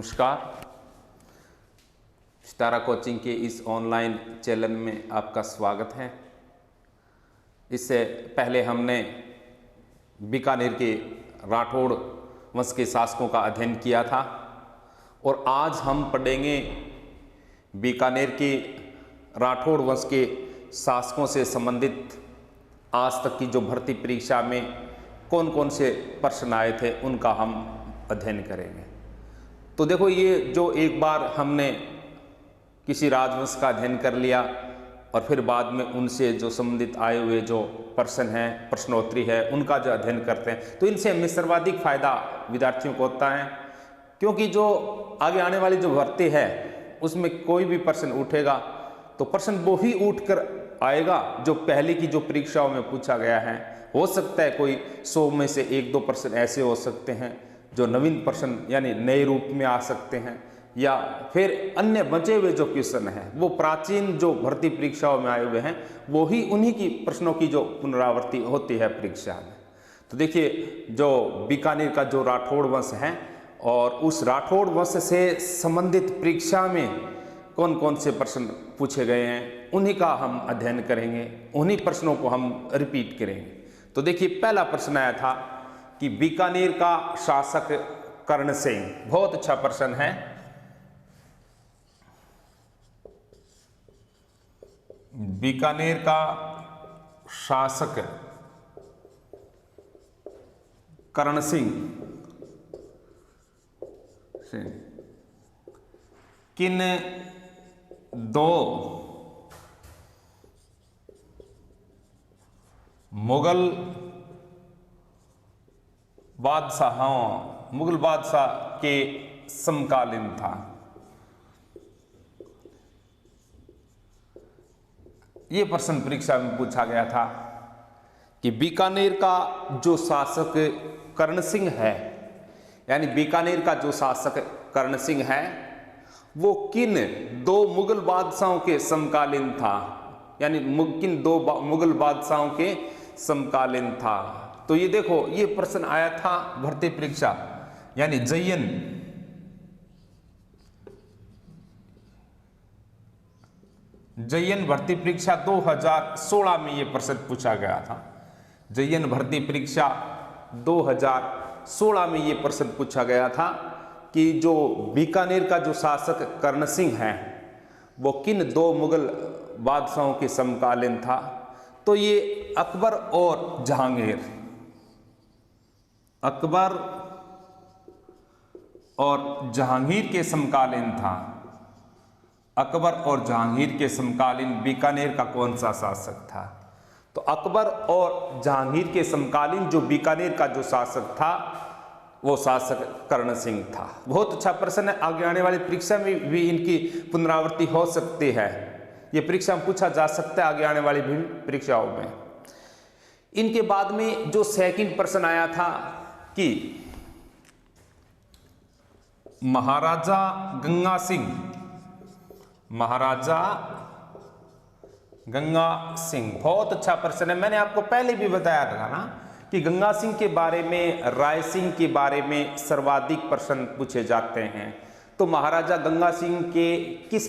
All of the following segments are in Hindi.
नमस्कार। सितारा कोचिंग के इस ऑनलाइन चैनल में आपका स्वागत है। इससे पहले हमने बीकानेर के राठौड़ वंश के शासकों का अध्ययन किया था और आज हम पढ़ेंगे बीकानेर के राठौड़ वंश के शासकों से संबंधित आज तक की जो भर्ती परीक्षा में कौन कौन से प्रश्न आए थे उनका हम अध्ययन करेंगे। तो देखो, ये जो एक बार हमने किसी राजवंश का अध्ययन कर लिया और फिर बाद में उनसे जो संबंधित आए हुए जो प्रश्न हैं, प्रश्नोत्तरी है, उनका जो अध्ययन करते हैं तो इनसे हमें सर्वाधिक फायदा विद्यार्थियों को होता है, क्योंकि जो आगे आने वाली जो भर्ती है उसमें कोई भी प्रश्न उठेगा तो प्रश्न वो ही उठ कर आएगा जो पहले की जो परीक्षाओं में पूछा गया है। हो सकता है कोई 100 में से 1-2 प्रश्न ऐसे हो सकते हैं जो नवीन प्रश्न यानी नए रूप में आ सकते हैं, या फिर अन्य बचे हुए जो क्वेश्चन हैं वो प्राचीन जो भर्ती परीक्षाओं में आए हुए हैं वो ही उन्हीं की प्रश्नों की जो पुनरावृत्ति होती है परीक्षा में। तो देखिए, जो बीकानेर का जो राठौड़ वंश है और उस राठौड़ वंश से संबंधित परीक्षा में कौन कौन से प्रश्न पूछे गए हैं उन्हीं का हम अध्ययन करेंगे, उन्हीं प्रश्नों को हम रिपीट करेंगे। तो देखिए, पहला प्रश्न आया था कि बीकानेर का शासक कर्ण सिंह, बहुत अच्छा प्रश्न है। बीकानेर का शासक कर्ण सिंह किन 2 मुगल बादशाह के समकालीन था। ये प्रश्न परीक्षा में पूछा गया था कि बीकानेर का जो शासक कर्ण सिंह है, यानी बीकानेर का जो शासक कर्ण सिंह है वो किन 2 मुगल बादशाहों के समकालीन था, यानी किन 2 मुगल बादशाहों के समकालीन था। तो ये देखो, ये प्रश्न आया था भर्ती परीक्षा यानी जयन भर्ती परीक्षा 2016 में ये प्रश्न पूछा गया था। जयन भर्ती परीक्षा 2016 में ये प्रश्न पूछा गया था कि जो बीकानेर का जो शासक कर्ण सिंह है वो किन 2 मुगल बादशाहों के समकालीन था। तो ये अकबर और जहांगीर, अकबर और जहांगीर के समकालीन था। अकबर और जहांगीर के समकालीन बीकानेर का कौन सा शासक था? तो अकबर और जहांगीर के समकालीन जो बीकानेर का जो शासक था वो शासक कर्ण सिंह था। बहुत अच्छा प्रश्न है, आगे आने वाली परीक्षा में भी इनकी पुनरावृत्ति हो सकती है। ये परीक्षा में पूछा जा सकता है आगे आने वाली भी परीक्षाओं में। इनके बाद में जो सेकंड प्रश्न आया था कि महाराजा गंगा सिंह, बहुत अच्छा प्रश्न है। मैंने आपको पहले भी बताया था ना कि गंगा सिंह के बारे में, राय सिंह के बारे में सर्वाधिक प्रश्न पूछे जाते हैं। तो महाराजा गंगा सिंह के किस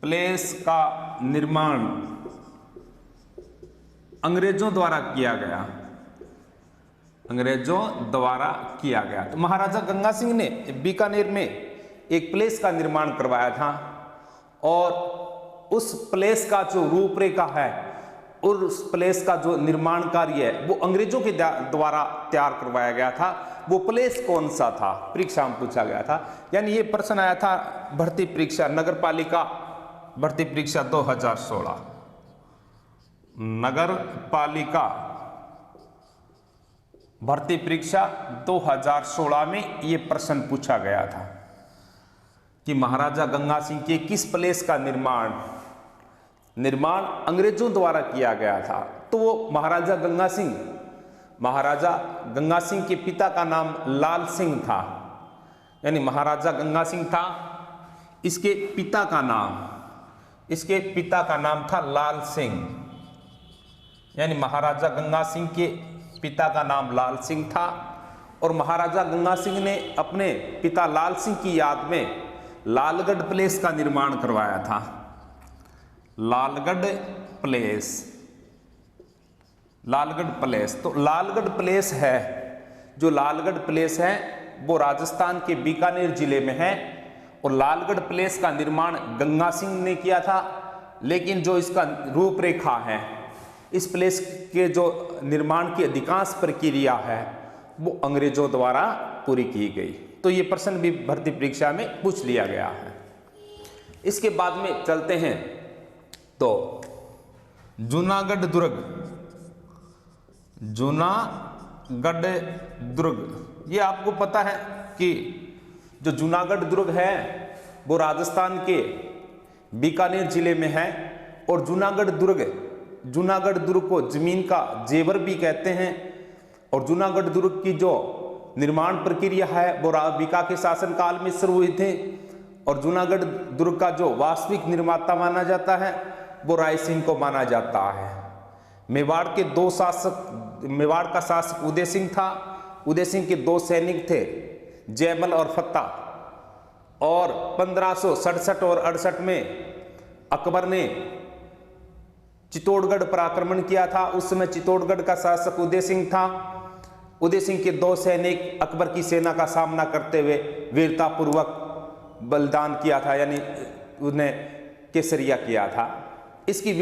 प्लेस का निर्माण अंग्रेजों द्वारा किया गया। तो महाराजा गंगा सिंह ने बीकानेर में एक प्लेस का निर्माण करवाया था और उस प्लेस का जो रूपरेखा है और उस प्लेस का जो निर्माण कार्य है वो अंग्रेजों के द्वारा तैयार करवाया गया था। वो प्लेस कौन सा था, परीक्षा में पूछा गया था। यानी ये प्रश्न आया था भर्ती परीक्षा, नगर पालिका भर्ती परीक्षा 2016, नगर पालिका भर्ती परीक्षा 2016 में ये प्रश्न पूछा गया था कि महाराजा गंगा सिंह के किस प्लेस का निर्माण अंग्रेजों द्वारा किया गया था। तो वो महाराजा गंगा सिंह के पिता का नाम लाल सिंह था, यानी महाराजा गंगा सिंह था, इसके पिता का नाम था लाल सिंह, यानी महाराजा गंगा सिंह के पिता का नाम लाल सिंह था और महाराजा गंगा सिंह ने अपने पिता लाल सिंह की याद में लालगढ़ प्लेस का निर्माण करवाया था। लालगढ़ प्लेस, लालगढ़ प्लेस, तो लालगढ़ प्लेस है, जो लालगढ़ प्लेस है वो राजस्थान के बीकानेर जिले में है और लालगढ़ प्लेस का निर्माण गंगा सिंह ने किया था। लेकिन जो इसका रूपरेखा है, इस प्लेस के जो निर्माण की अधिकांश प्रक्रिया है वो अंग्रेजों द्वारा पूरी की गई। तो ये प्रश्न भी भर्ती परीक्षा में पूछ लिया गया है। इसके बाद में चलते हैं तो जूनागढ़ दुर्ग, जूनागढ़ दुर्ग, ये आपको पता है कि जो जूनागढ़ दुर्ग है वो राजस्थान के बीकानेर जिले में है और जूनागढ़ दुर्ग को जमीन का जेवर भी कहते हैं। और जूनागढ़ दुर्ग की जो निर्माण प्रक्रिया है वो बीका के शासनकाल में शुरू हुई थी और जूनागढ़ दुर्ग का जो वास्तविक निर्माता माना जाता है वो राय सिंह को माना जाता है। मेवाड़ का शासक उदय सिंह था। उदय सिंह के 2 सैनिक थे, जयमल और फत्ता, और 1567 और 68 में अकबर ने चित्तौड़गढ़ पर आक्रमण किया था। उस समय चित्तौड़गढ़ का शासक उदय सिंह था। उदय सिंह के 2 सैनिक अकबर की सेना का सामना करते हुए वीरतापूर्वक बलिदान किया था, यानी उन्हें केसरिया किया था। इसकी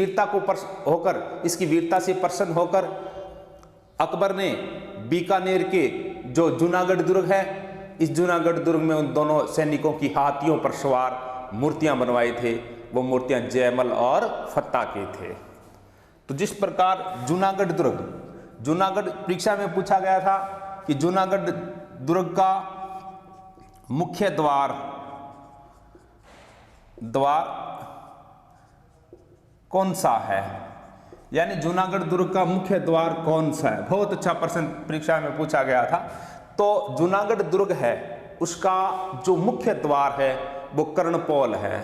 वीरता से प्रसन्न होकर अकबर ने बीकानेर के जो जूनागढ़ दुर्ग है, इस जूनागढ़ दुर्ग में उन दोनों सैनिकों की हाथियों पर सवार मूर्तियां बनवाई थे। वो मूर्तियां जयमल और फत्ता के थे। तो जिस प्रकार जूनागढ़ परीक्षा में पूछा गया था कि जूनागढ़ दुर्ग का मुख्य द्वार कौन सा है, यानी जूनागढ़ दुर्ग का मुख्य द्वार कौन सा है, बहुत अच्छा प्रश्न परीक्षा में पूछा गया था। तो जूनागढ़ दुर्ग है, उसका जो मुख्य द्वार है वो कर्णपौल है,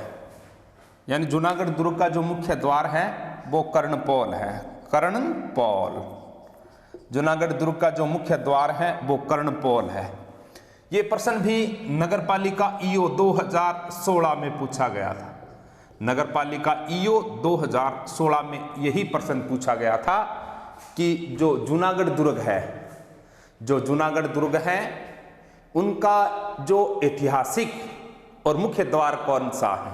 यानी जूनागढ़ दुर्ग का जो मुख्य द्वार है वो कर्णपौल है। कर्णपौल, जूनागढ़ दुर्ग का जो मुख्य द्वार है वो कर्णपौल है। ये प्रश्न भी नगरपालिका ईओ 2016 में पूछा गया था। नगरपालिका ईओ 2016 में यही प्रश्न पूछा गया था कि जो जूनागढ़ दुर्ग है उनका जो ऐतिहासिक और मुख्य द्वार कौन सा है।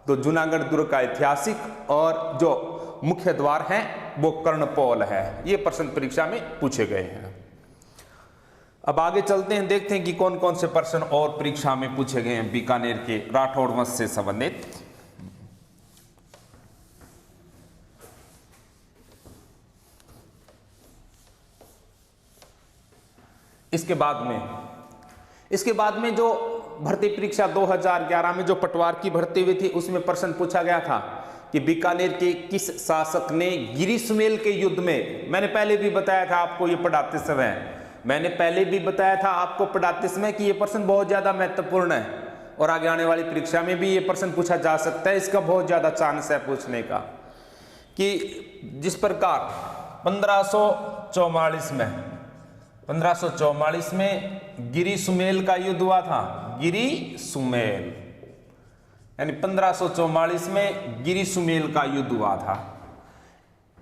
तो जूनागढ़ दुर्ग का ऐतिहासिक और जो मुख्य द्वार है वो कर्णपौल है। ये प्रश्न परीक्षा में पूछे गए हैं। अब आगे चलते हैं, देखते हैं कि कौन कौन से प्रश्न और परीक्षा में पूछे गए हैं बीकानेर के राठौड़ वंश से संबंधित। इसके बाद में जो भर्ती परीक्षा 2011 में जो पटवार की भर्ती हुई थी उसमें प्रश्न पूछा गया था कि बीकानेर के किस शासक ने गिरी सुमेल के युद्ध में, मैंने पहले भी बताया था आपको ये पढ़ाते समय कि ये प्रश्न बहुत ज्यादा महत्वपूर्ण है और आगे आने वाली परीक्षा में भी ये प्रश्न पूछा जा सकता है। इसका बहुत ज्यादा चांस है पूछने का कि जिस प्रकार 1544 में गिरी सुमेल का युद्ध हुआ था, गिरी सुमेल, यानी 1544 में गिरी सुमेल का युद्ध हुआ था।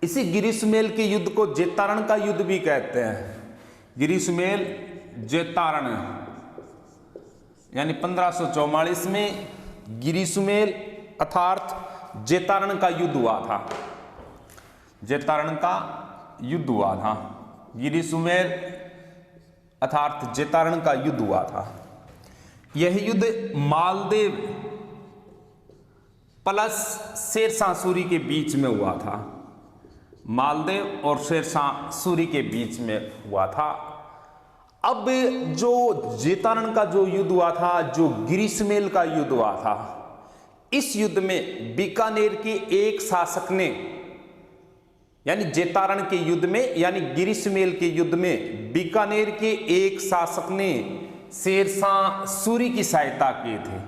इसी गिरी सुमेल के युद्ध को जेतारण का युद्ध भी कहते हैं। गिरी सुमेल जेतारण, यानी 1544 में गिरी सुमेल अर्थात जेतारण का युद्ध हुआ था। जेतारण का युद्ध हुआ था, गिरी सुमेल अर्थात जेतारण का युद्ध हुआ था। यह युद्ध मालदेव प्लस शेरशाह सूरी के बीच में हुआ था। मालदेव और शेरशाह सूरी के बीच में हुआ था। अब जो जेतारण का जो युद्ध हुआ था, जो गिरी सुमेल का युद्ध हुआ था, इस युद्ध में बीकानेर के एक शासक ने, यानी जेतारण के युद्ध में यानी गिरी सुमेल के युद्ध में बीकानेर के एक शासक ने शेरशाह सूरी की सहायता की थी।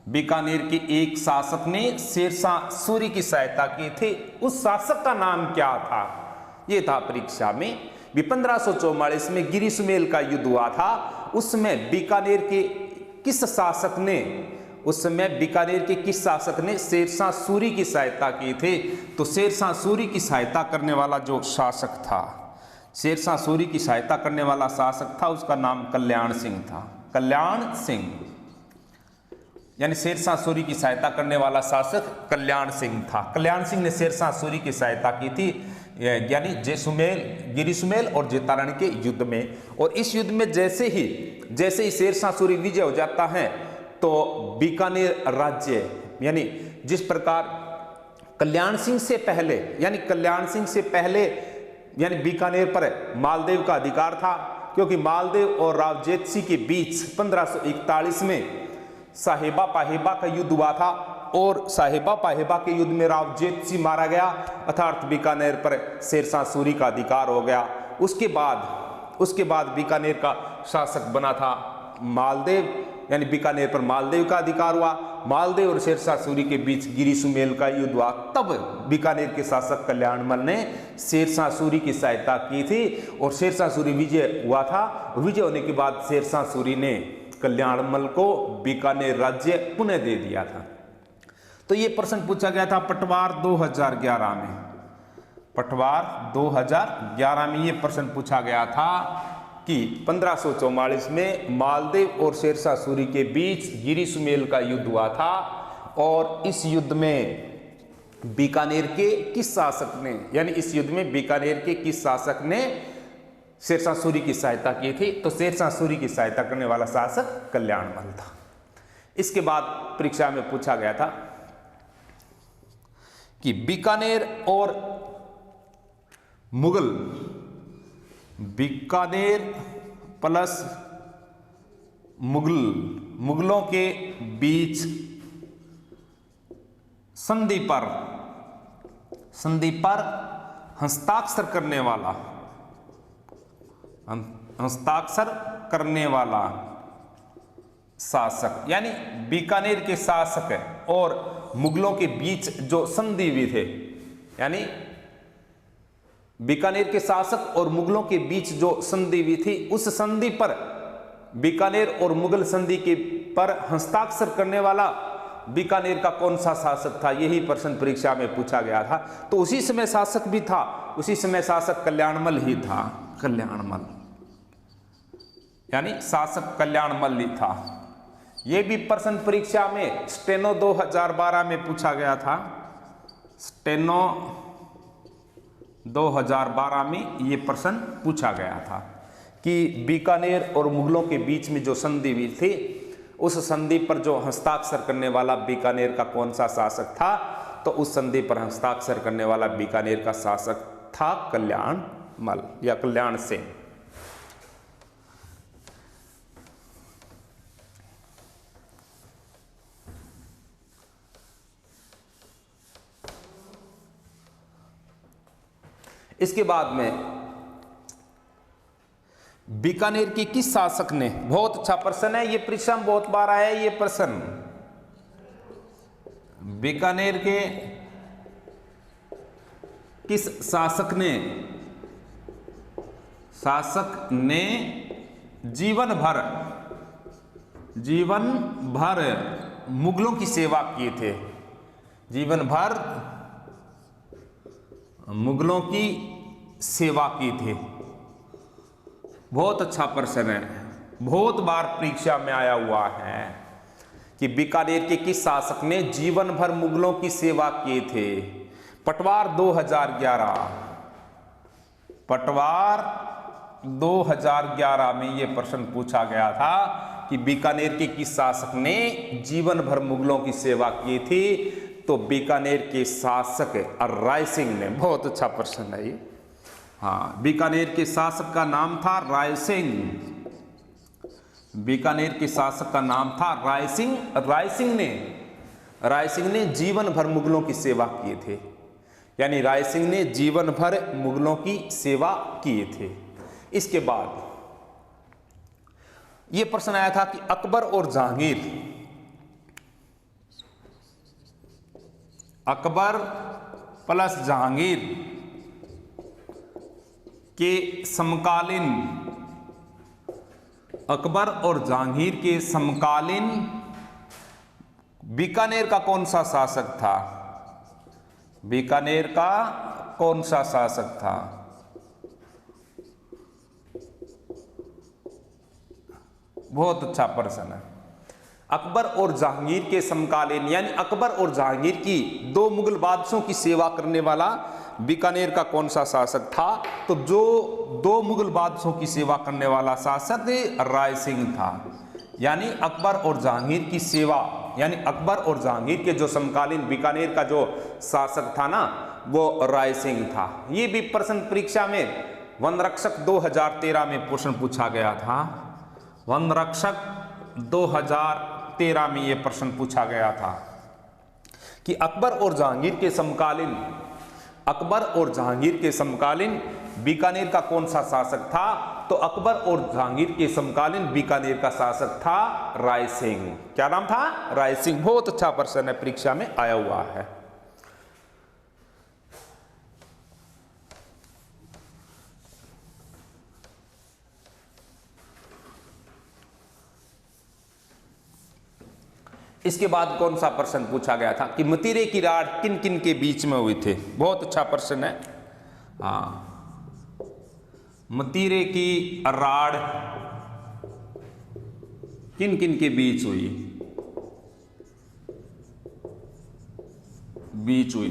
बीकानेर के एक शासक ने शेरशाह सूरी की सहायता की थी। उस शासक का नाम क्या था, यह था परीक्षा में भी 1544 में गिरी सुमेल का युद्ध हुआ था, उसमें बीकानेर के किस शासक ने शेरशाह सूरी की सहायता की थी? तो शेरशाह सूरी की सहायता करने वाला जो शासक था, शेरशाह सूरी की सहायता करने वाला शासक था, उसका नाम कल्याण सिंह था। कल्याण सिंह, यानी शेरशाह सूरी की सहायता करने वाला शासक कल्याण सिंह था। कल्याण सिंह ने शेरशाह सूरी की सहायता की थी, यानी जैसलमेर, गिरी सुमेल और जैतारण के युद्ध में। और इस युद्ध में जैसे ही शेरशाह सूरी विजय हो जाता है, तो बीकानेर राज्य, यानी जिस प्रकार कल्याण सिंह से पहले यानी बीकानेर पर मालदेव का अधिकार था, क्योंकि मालदेव और रावजेतसी के बीच 1541 में साहेबा पाहेबा का युद्ध हुआ था, और साहेबा पाहेबा के युद्ध में रावजेतसी मारा गया, अर्थात बीकानेर पर शेरशाह सूरी का अधिकार हो गया। उसके बाद बीकानेर का शासक बना था मालदेव, यानी बीकानेर पर मालदेव का अधिकार हुआ। मालदेव और शेरशाह सूरी के बीच गिरी सुमेल का युद्ध हुआ, तब बीकानेर के शासक कल्याणमल ने शेरशाह सूरी की सहायता की थी, और शेरशाह सूरी विजय हुआ था। विजय होने के बाद शेरशाह सूरी ने कल्याणमल को बीकानेर राज्य पुनः दे दिया था। तो ये प्रश्न पूछा गया था पटवार 2011 में। पटवार 2011 में ये प्रश्न पूछा गया था कि 1544 में मालदेव और शेरशाह सूरी के बीच गिरी सुमेल का युद्ध हुआ था, और इस युद्ध में बीकानेर के किस शासक ने शेरशाह सूरी की सहायता की थी? तो शेरशाह सूरी की सहायता करने वाला शासक कल्याणमल था। इसके बाद परीक्षा में पूछा गया था कि बीकानेर प्लस मुगलों के बीच संधि पर हस्ताक्षर करने वाला शासक, यानी बीकानेर के शासक और मुगलों के बीच जो संधि हुई थे, यानी बीकानेर के शासक और मुगलों के बीच जो संधि हुई थी, उस संधि पर बीकानेर और मुगल संधि के पर हस्ताक्षर करने वाला बीकानेर का कौन सा शासक था? यही प्रश्न परीक्षा में पूछा गया था। तो उसी समय शासक भी था, उसी समय शासक कल्याणमल ही था। कल्याणमल, यानी शासक कल्याणमल ही था। यह भी प्रश्न परीक्षा में स्टेनो 2012 में पूछा गया था। स्टेनो 2012 में यह प्रश्न पूछा गया था कि बीकानेर और मुगलों के बीच में जो संधि हुई थी, उस संधि पर जो हस्ताक्षर करने वाला बीकानेर का कौन सा शासक था? तो उस संधि पर हस्ताक्षर करने वाला बीकानेर का शासक था कल्याणमल या कल्याण सिंह। इसके बाद में बीकानेर के किस शासक ने, बहुत अच्छा प्रश्न है, ये परीक्षा में बहुत बार आया है ये प्रश्न। बीकानेर के किस शासक ने जीवन भर मुगलों की सेवा किए थे? जीवन भर मुगलों की सेवा की थी। बहुत अच्छा प्रश्न है, बहुत बार परीक्षा में आया हुआ है कि बीकानेर के किस शासक ने जीवन भर मुगलों की सेवा किए थे? पटवार 2011 में यह प्रश्न पूछा गया था कि बीकानेर के किस शासक ने जीवन भर मुगलों की सेवा की थी? तो बीकानेर के शासक राय सिंह ने। बहुत अच्छा प्रश्न है ये। हाँ, बीकानेर के शासक का नाम था राय सिंह। बीकानेर के शासक का नाम था राय सिंह। राय सिंह ने जीवन भर मुगलों की सेवा किए थे, यानी राय सिंह ने जीवन भर मुगलों की सेवा किए थे। इसके बाद यह प्रश्न आया था कि अकबर और जहांगीर, अकबर प्लस जहांगीर के समकालीन, अकबर और जहांगीर के समकालीन बीकानेर का कौन सा शासक था? बीकानेर का कौन सा शासक था? बहुत अच्छा प्रश्न है। अकबर और जहांगीर के समकालीन, यानी अकबर और जहांगीर की दो मुगल बादशाहों की सेवा करने वाला बीकानेर का कौन सा शासक था? तो जो दो मुगल बादशाहों की सेवा करने वाला शासक राय सिंह था। यानी अकबर और जहांगीर की सेवा, यानी अकबर और जहांगीर के जो समकालीन बीकानेर का जो शासक था ना, वो राय सिंह था। ये भी प्रश्न परीक्षा में वनरक्षक 2013 में प्रश्न पूछा गया था। वनरक्षक 2013 में ये प्रश्न पूछा गया था कि अकबर और जहांगीर के समकालीन, अकबर और जहांगीर के समकालीन बीकानेर का कौन सा शासक था? तो अकबर और जहांगीर के समकालीन बीकानेर का शासक था राय सिंह। क्या नाम था? राय सिंह। बहुत अच्छा प्रश्न है, परीक्षा में आया हुआ है। इसके बाद कौन सा प्रश्न पूछा गया था कि मतीरे की राड़ किन किन के बीच में हुए थे? बहुत अच्छा प्रश्न है। हाँ, मतीरे की राड़ किन किन के बीच हुई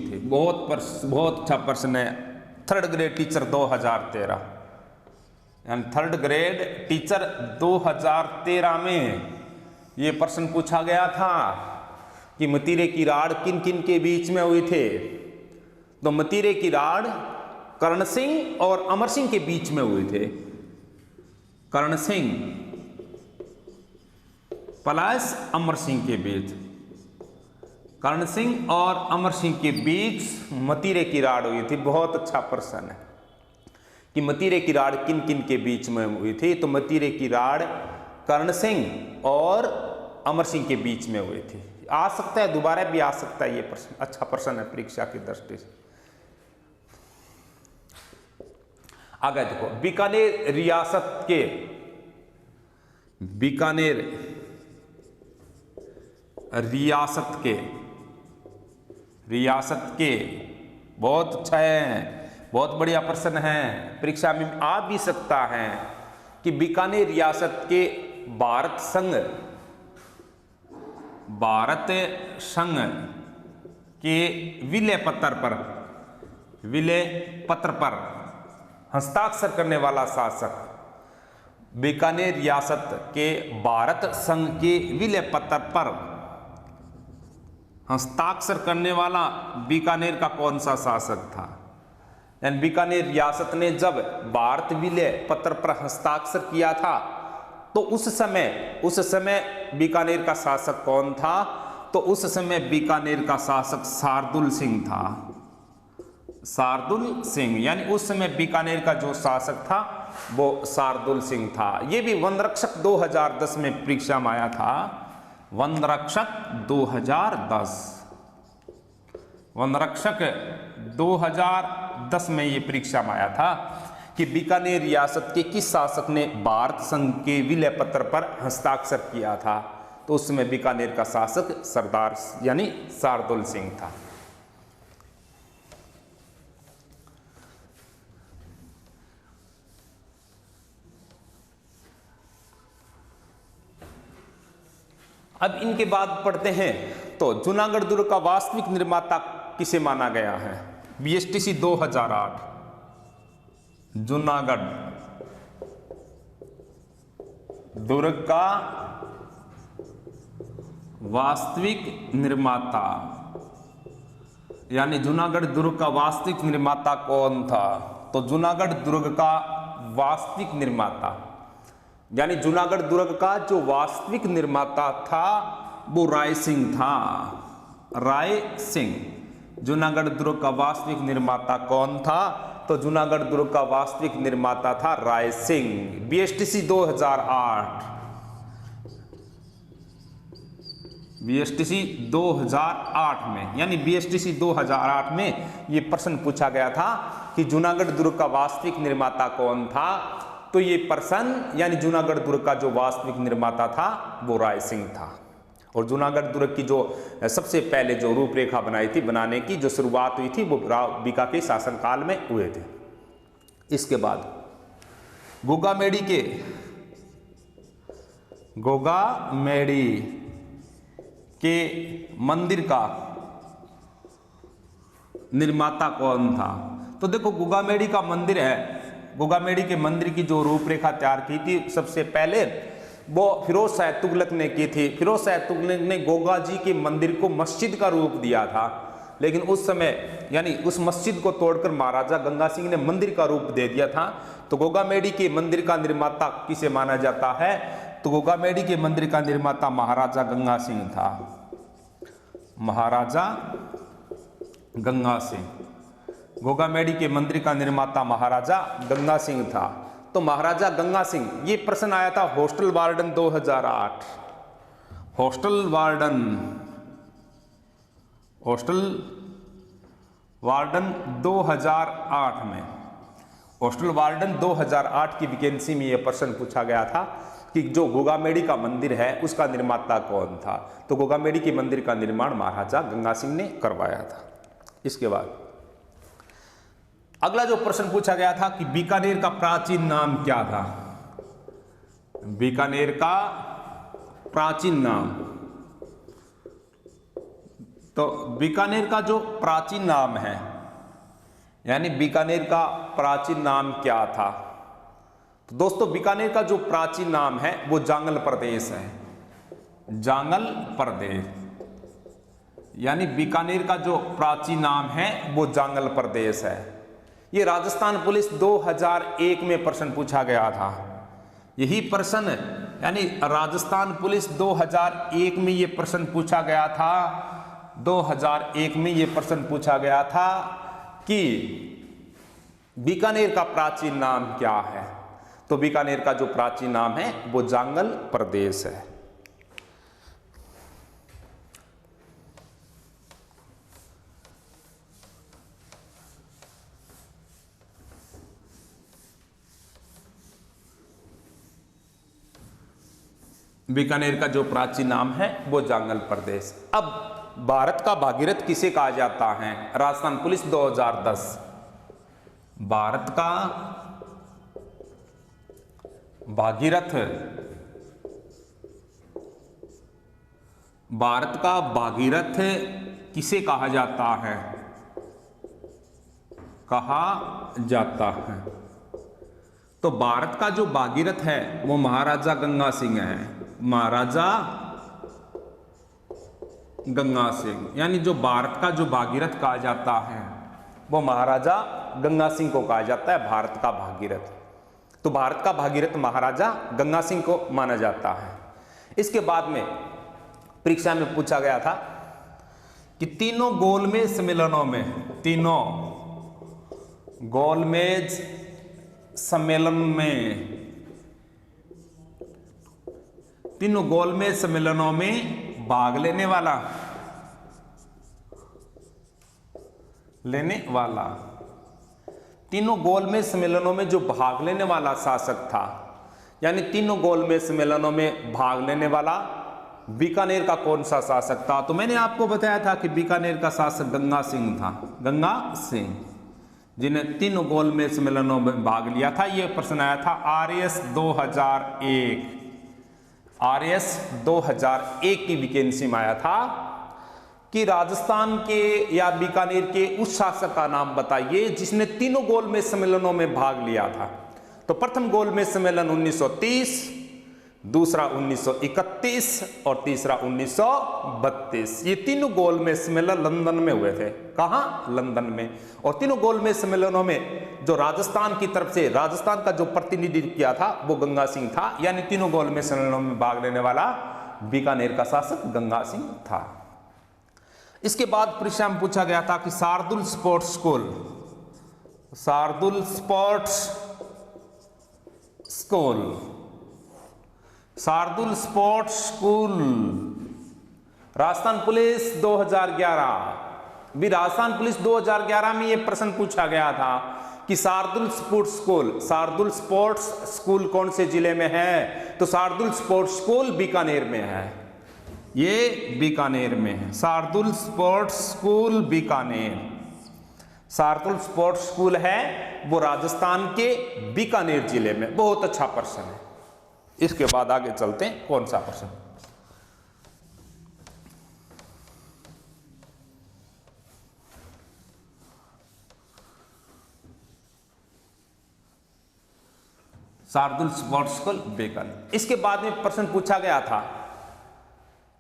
थी? बहुत अच्छा प्रश्न है। थर्ड ग्रेड टीचर 2013, यानी थर्ड ग्रेड टीचर 2013 में ये प्रश्न पूछा गया था कि मतीरे की राड़ किन किन के बीच में हुए थे? तो मतीरे की राड़ कर्ण सिंह और अमर सिंह के बीच में हुए थे। कर्ण सिंह प्लस अमर सिंह के बीच, कर्ण सिंह और अमर सिंह के बीच मतीरे की राड़ हुई थी। बहुत अच्छा प्रश्न है कि मतीरे की राड़ किन किन के बीच में हुई थी? तो मतीरे की राड़ कर्ण सिंह और अमर सिंह के बीच में हुए थे। आ सकता है, दोबारा भी आ सकता है। ये प्रश्न अच्छा प्रश्न है परीक्षा की दृष्टि से। आगे देखो, बीकानेर रियासत के, बीकानेर रियासत के बहुत अच्छा है, बहुत बढ़िया प्रश्न है, परीक्षा में आ भी सकता है कि बीकानेर रियासत के भारत संघ के विलय पत्र पर हस्ताक्षर करने वाला शासक, बीकानेर रियासत के भारत संघ के विलय पत्र पर हस्ताक्षर करने वाला बीकानेर का कौन सा शासक था? यानी बीकानेर रियासत ने जब भारत विलय पत्र पर हस्ताक्षर किया था तो उस समय बीकानेर का शासक कौन था? तो उस समय बीकानेर का शासक शार्दुल सिंह था। शार्दुल सिंह, यानी उस समय बीकानेर का जो शासक था वो शार्दुल सिंह था। ये भी वनरक्षक 2010 में परीक्षा में आया था। वनरक्षक 2010, वनरक्षक 2010 में ये परीक्षा में आया था कि बीकानेर रियासत के किस शासक ने भारत संघ के विलय पत्र पर हस्ताक्षर किया था? तो उस समय बीकानेर का शासक सरदार यानी शार्दुल सिंह था। अब इनके बाद पढ़ते हैं तो जूनागढ़ दुर्ग का वास्तविक निर्माता किसे माना गया है? BSTC 2008, जूनागढ़ दुर्ग का वास्तविक निर्माता, यानी जूनागढ़ दुर्ग का वास्तविक निर्माता कौन था? तो जूनागढ़ दुर्ग का वास्तविक निर्माता, यानी जूनागढ़ दुर्ग का जो वास्तविक निर्माता था वो राय सिंह था। राय सिंह, जूनागढ़ दुर्ग का वास्तविक निर्माता कौन था? तो जूनागढ़ दुर्ग का वास्तविक निर्माता था राय सिंह। BSTC 2008, BSTC 2008 में, यानी BSTC 2008 में ये प्रश्न पूछा गया था कि जूनागढ़ दुर्ग का वास्तविक निर्माता कौन था, तो ये प्रश्न यानी जूनागढ़ दुर्ग का जो वास्तविक निर्माता था वो राय सिंह था। और जूनागढ़ दुर्ग की जो सबसे पहले जो रूपरेखा बनाई थी, बनाने की जो शुरुआत हुई थी, वो राव बीका के शासनकाल में हुए थे। इसके बाद गोगामेड़ी के मंदिर का निर्माता कौन था। तो देखो गोगामेड़ी का मंदिर है, गोगामेड़ी के मंदिर की जो रूपरेखा तैयार की थी सबसे पहले वो फिरोज शाह तुगलक ने की थी। फिरोज शाह तुगलक ने गोगा जी के मंदिर को मस्जिद का रूप दिया था, लेकिन उस समय यानी उस मस्जिद को तोड़कर महाराजा गंगा सिंह ने मंदिर का रूप दे दिया था। तो गोगामेड़ी के मंदिर का निर्माता किसे माना जाता है, तो गोगामेड़ी के मंदिर का निर्माता महाराजा गंगा सिंह था। महाराजा गंगा सिंह, गोगामेड़ी के मंदिर का निर्माता महाराजा गंगा सिंह था। तो महाराजा गंगा सिंह, ये प्रश्न आया था हॉस्टल वार्डन 2008, हॉस्टल वार्डन 2008 में, हॉस्टल वार्डन 2008 की वैकेंसी में यह प्रश्न पूछा गया था कि जो गोगामेड़ी का मंदिर है उसका निर्माता कौन था। तो गोगामेड़ी के मंदिर का निर्माण महाराजा गंगा सिंह ने करवाया था। इसके बाद अगला जो प्रश्न पूछा गया था कि बीकानेर का प्राचीन नाम क्या था। बीकानेर का प्राचीन नाम, तो बीकानेर का जो प्राचीन नाम है यानी बीकानेर का प्राचीन नाम क्या था। तो दोस्तों बीकानेर का जो प्राचीन नाम है वो जांगल प्रदेश है, जांगल प्रदेश, यानी बीकानेर का जो प्राचीन नाम है वो जांगल प्रदेश है। ये राजस्थान पुलिस 2001 में प्रश्न पूछा गया था। यही प्रश्न यानी राजस्थान पुलिस 2001 में ये प्रश्न पूछा गया था, 2001 में ये प्रश्न पूछा गया था कि बीकानेर का प्राचीन नाम क्या है। तो बीकानेर का जो प्राचीन नाम है वो जांगल प्रदेश है। बीकानेर का जो प्राचीन नाम है वो जांगल प्रदेश। अब भारत का भागीरथ किसे कहा जाता है, राजस्थान पुलिस 2010, भारत का भागीरथ, भारत का भागीरथ किसे कहा जाता है, कहा जाता है। तो भारत का जो भागीरथ है वो महाराजा गंगा सिंह है, महाराजा गंगा सिंह, यानी जो भारत का जो भागीरथ कहा जाता है वो महाराजा गंगा सिंह को कहा जाता है, भारत का भागीरथ। तो भारत का भागीरथ महाराजा गंगा सिंह को माना जाता है। इसके बाद में परीक्षा में पूछा गया था कि तीनों गोलमेज सम्मेलनों में, तीनों गोलमेज सम्मेलन में, तीनों गोलमेज सम्मेलनों में भाग लेने वाला तीनों गोलमेज सम्मेलनों में जो भाग लेने वाला शासक था, यानी तीनों गोलमेज सम्मेलनों में भाग लेने वाला बीकानेर का कौन सा शासक था। तो मैंने आपको बताया था कि बीकानेर का शासक गंगा सिंह था, गंगा सिंह, जिन्हें तीनों गोलमेज सम्मेलनों में भाग लिया था। यह प्रश्न आया था RAS 2001, RAS 2001 की वैकेंसी में आया था कि राजस्थान के या बीकानेर के उस शासक का नाम बताइए जिसने तीनों गोलमेज सम्मेलनों में भाग लिया था। तो प्रथम गोलमेज सम्मेलन 1930, दूसरा 1931 और तीसरा 1932। ये तीनों गोलमेज सम्मेलन लंदन में हुए थे। कहां? लंदन में। और तीनों गोलमेज सम्मेलनों में जो राजस्थान की तरफ से राजस्थान का जो प्रतिनिधित्व किया था वो गंगा सिंह था, यानी तीनों गोलमेज सम्मेलनों में भाग लेने वाला बीकानेर का शासक गंगा सिंह था। इसके बाद परीक्षा में पूछा गया था कि Shardul sports school, Shardul sports school, Shardul sports school Rajasthan police 2011, भी राजस्थान पुलिस 2011 में यह प्रश्न पूछा गया था कि शार्दुल स्पोर्ट्स स्कूल कौन से जिले में है, तो शार्दुल स्पोर्ट्स स्कूल बीकानेर में है, ये बीकानेर में है। Shardul sports school Bikaner, Shardul sports school है वो राजस्थान के बीकानेर जिले में। बहुत अच्छा प्रश्न है। इसके बाद आगे चलते हैं, कौन सा प्रश्न। Shardul sports school Bikaner. इसके बाद में प्रश्न पूछा गया था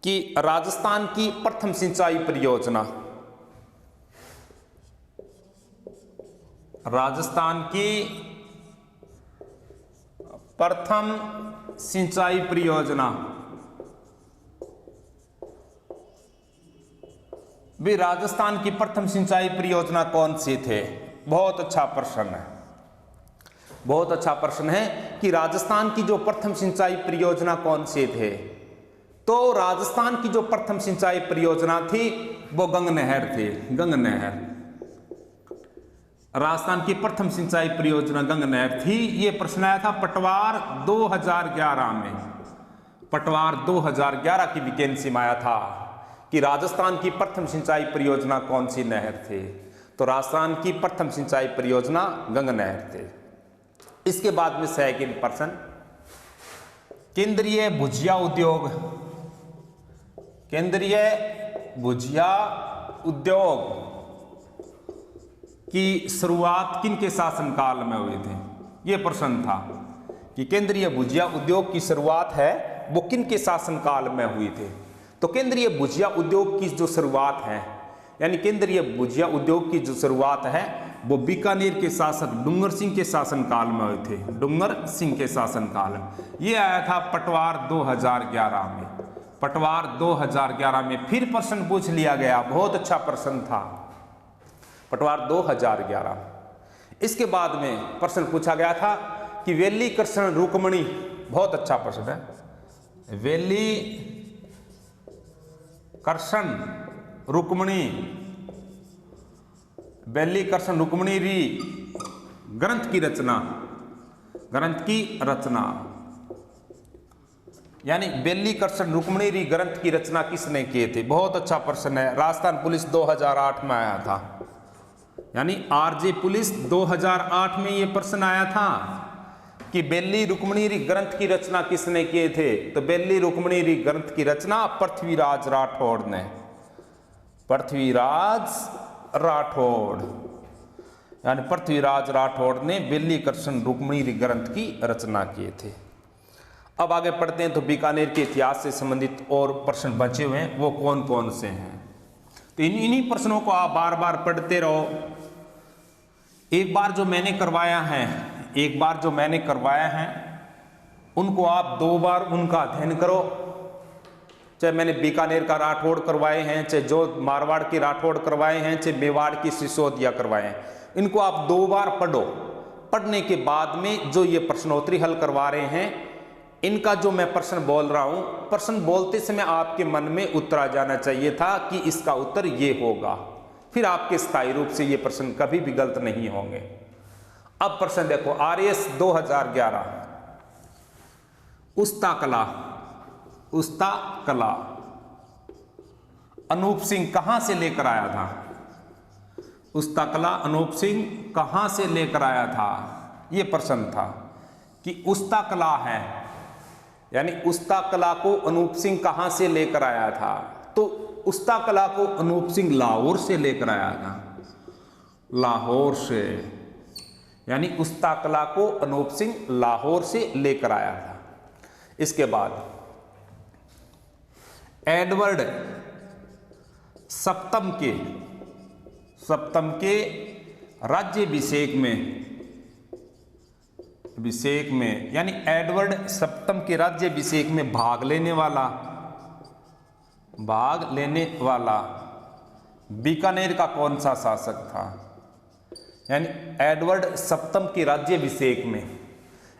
कि राजस्थान की प्रथम सिंचाई परियोजना, राजस्थान की प्रथम सिंचाई परियोजना भी, राजस्थान की प्रथम सिंचाई परियोजना कौन सी थे। बहुत अच्छा प्रश्न है, बहुत अच्छा प्रश्न है कि राजस्थान की जो प्रथम सिंचाई परियोजना कौन से थे। तो राजस्थान की जो प्रथम सिंचाई परियोजना थी वो गंग नहर थी, गंग नहर। राजस्थान की प्रथम सिंचाई परियोजना गंग नहर थी। ये प्रश्न आया था पटवार 2011 में, पटवार 2011 की वैकेंसी में आया था कि राजस्थान की प्रथम सिंचाई परियोजना कौन सी नहर थी। तो राजस्थान की प्रथम सिंचाई परियोजना गंग नहर थे। इसके बाद में सेकंड प्रश्न, केंद्रीय भुजिया उद्योग, केंद्रीय भुजिया उद्योग की शुरुआत किनके शासनकाल में हुई थी। यह प्रश्न था कि केंद्रीय भुजिया उद्योग की शुरुआत है वो किनके शासनकाल में हुई थी। तो केंद्रीय भुजिया उद्योग की जो शुरुआत है, यानी केंद्रीय भुजिया उद्योग की जो शुरुआत है वो बीकानेर के शासक डूंगर सिंह के शासनकाल में हुए थे, डूंगर सिंह के शासनकाल में। ये आया था पटवार 2011 में, पटवार 2011 में। फिर प्रश्न पूछ लिया गया, बहुत अच्छा प्रश्न था, पटवार 2011। इसके बाद में प्रश्न पूछा गया था कि वेली कृष्ण रुक्मणी, बहुत अच्छा प्रश्न है, वेली कृष्ण रुक्मणी, वेली कृष्ण रुक्मणी री ग्रंथ की रचना, ग्रंथ की रचना, यानी वेली कृष्ण रुक्मणी री ग्रंथ की रचना किसने किए थे। बहुत अच्छा प्रश्न है, राजस्थान पुलिस 2008 में आया था, यानी आरजे पुलिस 2008 में ये प्रश्न आया था कि बेली रुक्मणी री ग्रंथ की रचना किसने किए थे। तो बेली रुक्मणी री ग्रंथ की रचना पृथ्वीराज राठौड़ ने, पृथ्वीराज राठौड़, यानी पृथ्वीराज राठौड़ ने बेली कृष्ण रुक्मणी री ग्रंथ की रचना किए थे। अब आगे पढ़ते हैं तो बीकानेर के इतिहास से संबंधित और प्रश्न बचे हुए हैं, वो कौन कौन से हैं। तो इन्हीं प्रश्नों को आप बार बार पढ़ते रहो। एक बार जो मैंने करवाया है, एक बार जो मैंने करवाया है उनको आप 2 बार उनका अध्ययन करो। चाहे मैंने बीकानेर का राठौड़ करवाए हैं, चाहे जो मारवाड़ के राठौड़ करवाए हैं, चाहे मेवाड़ की सिसोदिया करवाए हैं, इनको आप 2 बार पढ़ो। पढ़ने के बाद में जो ये प्रश्नोत्तरी हल करवा रहे हैं, इनका जो मैं प्रश्न बोल रहा हूं, प्रश्न बोलते समय आपके मन में उत्तर आ जाना चाहिए था कि इसका उत्तर ये होगा। फिर आपके स्थायी रूप से ये प्रश्न कभी भी गलत नहीं होंगे। अब प्रश्न देखो, आरएस 2011, उस्ता कला, उस्ता कला अनूप सिंह कहां से लेकर आया था। उस्ता कला अनूप सिंह कहां से लेकर आया था, यह प्रश्न था कि उस्ता कला है, यानी उस्ता कला को अनूप सिंह कहां से लेकर आया था। तो उस्ता कला को अनूप सिंह लाहौर से लेकर आया था, लाहौर से, यानी उस्ता कला को अनूप सिंह लाहौर से लेकर आया था। इसके बाद एडवर्ड सप्तम के राज्याभिषेक में, यानी एडवर्ड सप्तम के राज्याभिषेक में भाग लेने वाला बीकानेर का कौन सा शासक था। यानी एडवर्ड सप्तम के राज्याभिषेक में,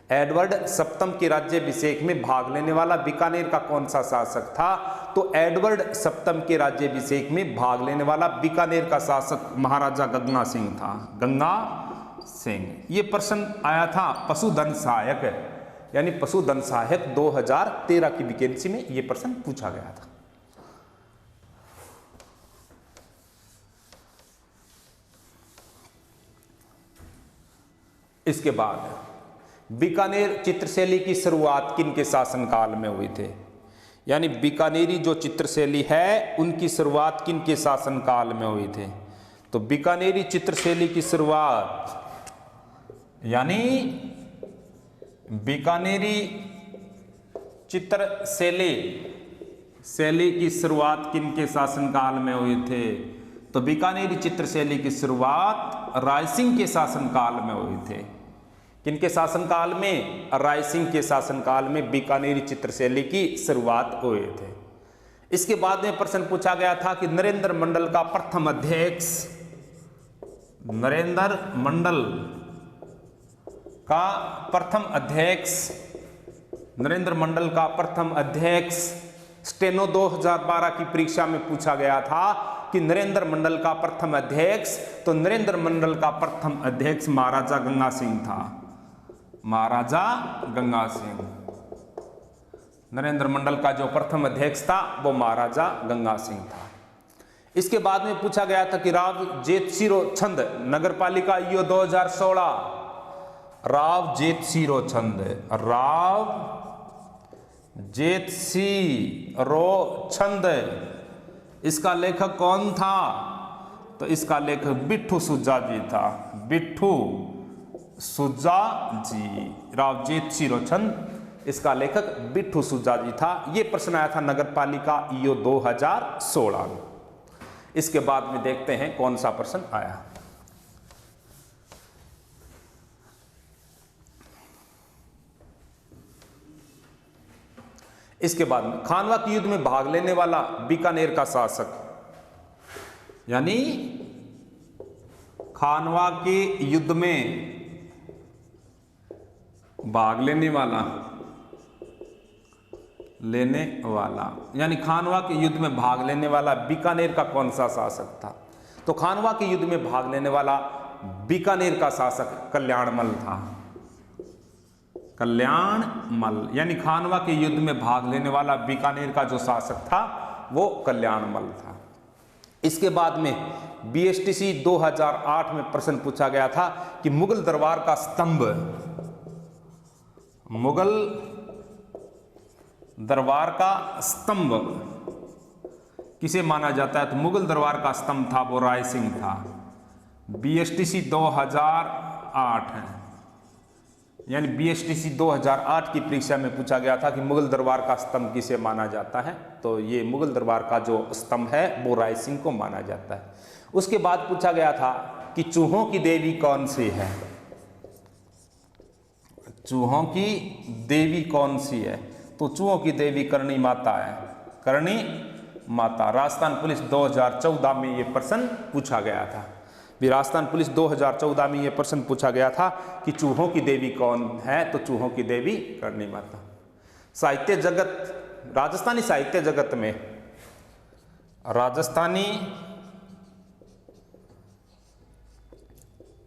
एडवर्ड सप्तम के राज्याभिषेक में भाग लेने वाला बीकानेर का कौन सा शासक था। तो एडवर्ड सप्तम के राज्याभिषेक में भाग लेने वाला बीकानेर का शासक महाराजा गंगा सिंह था, गंगा सिंह। ये प्रश्न आया था पशुधन सहायक, यानी पशुधन सहायक 2013 की वैकेंसी में ये प्रश्न पूछा गया था। इसके बाद बीकानेर चित्रशैली की शुरुआत किनके शासनकाल में हुई थे, यानी बीकानेरी जो चित्रशैली है उनकी शुरुआत किनके शासनकाल में हुई थे। तो बीकानेरी चित्रशैली की शुरुआत, यानी बीकानेरी शैली की शुरुआत किनके शासनकाल में हुए थे। तो बीकानेरी चित्रशैली की शुरुआत रायसिंह के शासनकाल में हुए थे। किनके शासनकाल में? रायसिंह के शासनकाल में बीकानेरी चित्रशैली की शुरुआत हुए थे। इसके बाद में प्रश्न पूछा गया था कि नरेंद्र मंडल का प्रथम अध्यक्ष, नरेंद्र मंडल का प्रथम अध्यक्ष स्टेनो 2012 की परीक्षा में पूछा गया था कि नरेंद्र मंडल का प्रथम अध्यक्ष, तो नरेंद्र मंडल का प्रथम अध्यक्ष महाराजा गंगा सिंह था। महाराजा गंगा सिंह, नरेंद्र मंडल का जो प्रथम अध्यक्ष था वो महाराजा गंगा सिंह था। इसके बाद में पूछा गया था कि राव जेतसिरो छंद नगरपालिका ईओ 2016, राव जेतसिरो छंद, इसका लेखक कौन था? तो इसका लेखक बिट्ठू सुज्जा जी था। बिट्ठू सुज्जा जी, राव जेतसिरो छंद, इसका लेखक बिट्ठू सुज्जा जी था। यह प्रश्न आया था नगरपालिका ईओ 2016 में। इसके बाद में देखते हैं कौन सा प्रश्न आया। इसके बाद में खानवा के युद्ध में भाग लेने वाला बीकानेर का शासक, यानी खानवा के युद्ध में भाग लेने वाला, यानी खानवा के युद्ध में भाग लेने वाला बीकानेर का कौन सा शासक था? तो खानवा के युद्ध में भाग लेने वाला बीकानेर का शासक कल्याणमल था। कल्याणमल, यानी खानवा के युद्ध में भाग लेने वाला बीकानेर का जो शासक था वो कल्याणमल था। इसके बाद में बीएसटीसी 2008 में प्रश्न पूछा गया था कि मुगल दरबार का स्तंभ, मुगल दरबार का स्तंभ किसे माना जाता है? तो मुगल दरबार का स्तंभ था वो राय सिंह था। बीएसटीसी 2008 है, यानी बीएसटीसी 2008 की परीक्षा में पूछा गया था कि मुगल दरबार का स्तंभ किसे माना जाता है। तो ये मुगल दरबार का जो स्तंभ है वो राय सिंह को माना जाता है। उसके बाद पूछा गया था कि चूहों की देवी कौन सी है? चूहों की देवी कौन सी है? तो चूहों की देवी करणी माता है। करणी माता। राजस्थान पुलिस 2014 में ये प्रश्न पूछा गया था। राजस्थान पुलिस 2014 में ये प्रश्न पूछा गया था कि चूहों की देवी कौन है? तो चूहों की देवी करणी माता। साहित्य जगत, राजस्थानी साहित्य जगत में, राजस्थानी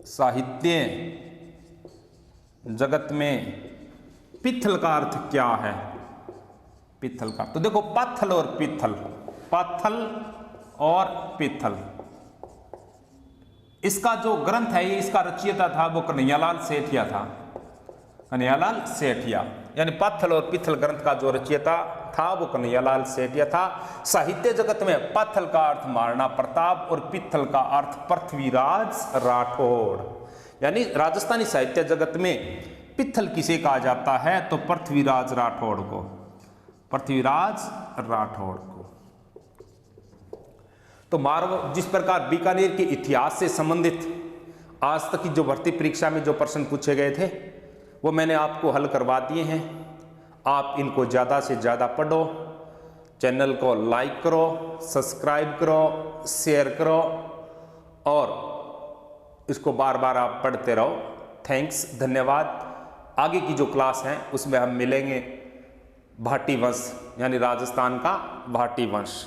साहित्य जगत में पित्थल का अर्थ क्या है? पित्थल का, तो देखो पत्थल और पित्थल, पत्थल और पित्थल, इसका जो ग्रंथ है ये इसका रचयिता था वो कन्हैयालाल सेठिया था। कन्हैयालाल सेठिया, यानी पत्थल और पित्थल ग्रंथ का जो रचयिता था वो कन्हैयालाल सेठिया था। साहित्य जगत में पत्थल का अर्थ महाराणा प्रताप और पित्थल का अर्थ पृथ्वीराज राठौड़, यानी राजस्थानी साहित्य जगत में पित्थल किसे कहा जाता है? तो पृथ्वीराज राठौड़ को, पृथ्वीराज राठौड़ को। तो जिस प्रकार बीकानेर के इतिहास से संबंधित आज तक की जो भर्ती परीक्षा में जो प्रश्न पूछे गए थे वो मैंने आपको हल करवा दिए हैं। आप इनको ज़्यादा से ज़्यादा पढ़ो, चैनल को लाइक करो, सब्सक्राइब करो, शेयर करो और इसको बार बार आप पढ़ते रहो। थैंक्स, धन्यवाद। आगे की जो क्लास है उसमें हम मिलेंगे भाटी वंश, यानी राजस्थान का भाटी वंश।